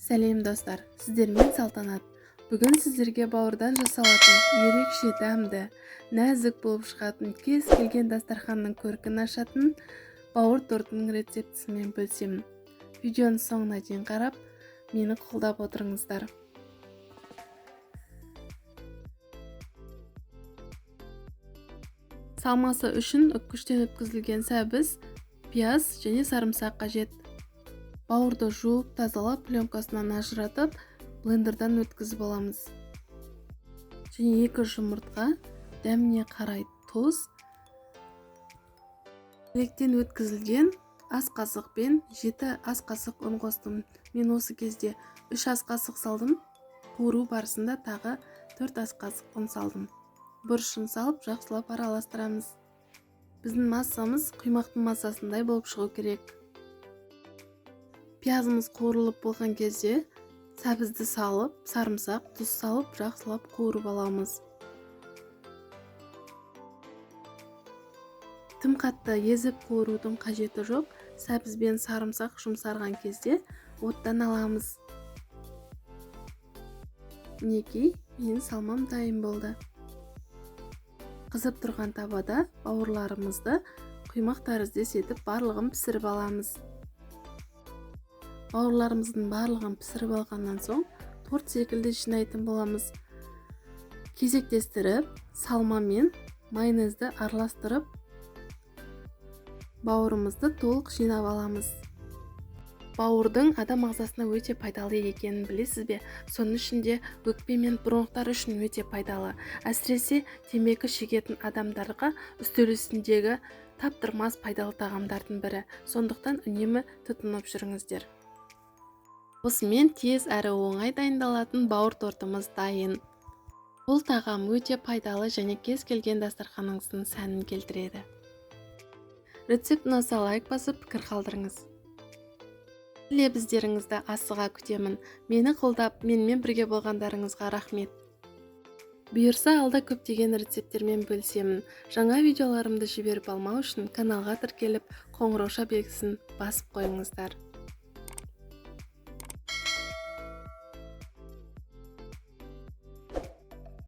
Сәлем достар, сіздермен Салтанат. Бүгін сіздерге бауырдан жасалатын, ерекше дәмді, нәзік болып шығатын, кез келген дастарханның көркін ашатын бауыр тортының рецептісімен бөлісемін. Видеоны соңына дейін қарап, мені қолдап отырыңыздар. Салмасы үшін үккіштен өткізілген сәбіз, пияз және сарымсақ қажет. Бауырды жуып, тазалап, пленкасынан ажыратып, блендердан өткізіп аламыз. Және 2 жұмыртқа, дәміне қарай тұз, електен өткізілген ас қасықпен 7 ас қасық ұн қостым. Мен осы кезде 3 ас қасық салдым. Қуыру барысында тағы 4 ас қасық ұн салдым. Бұрышын салып, жақсылап араластырамыз. Біздің массамыз құймақтың массасындай болып шығу керек. Пиязымыз қуырылып болған кезде сәбізді салып, сарымсақ, тұз салып, жақсылап қуырып аламыз. Тым қатты езіп қуырудың қажеті жоқ. Сәбіз бен сарымсақ жұмсарған кезде оттан аламыз. Мінекей, менің салмам дайын болды. Қызып тұрған табада бауырларымызды құймақ тәріздес етіп барлығын пісіріп аламыз. Бауырларымыздың барлығын пісіріп алғаннан соң торт секілді жинайтын боламыз. Кезектестіріп, салма мен майонезді араластырып, бауырымызды толық жинап аламыз. Бауырдың адам ағзасына өте пайдалы екенін білесіз бе? Соның ішінде өкпе мен бронхтар үшін өте пайдалы. Әсіресе темекі шегетін адамдарға үстел үстіндегі таптырмас пайдалы тағамдардың бірі. Сондықтан үнемі тұтынып жүріңіздер. Осымен тез әрі оңай дайындалатын бауыр тортымыз дайын. Бұл тағам өте пайдалы және кез келген дастарханыңыздың сәнін келтіреді. Рецепт ұнаса лайк басып, пікір қалдырыңыз. Лебіздеріңізді асыға күтемін. Мені қолдап, менімен бірге болғандарыңызға рахмет. Бұйырса алда көптеген рецепттермен бөлісемін. Жаңа видеоларымды жіберіп алмау үшін каналға тіркеліп, қоңырауша белгісін басып қойыңыздар.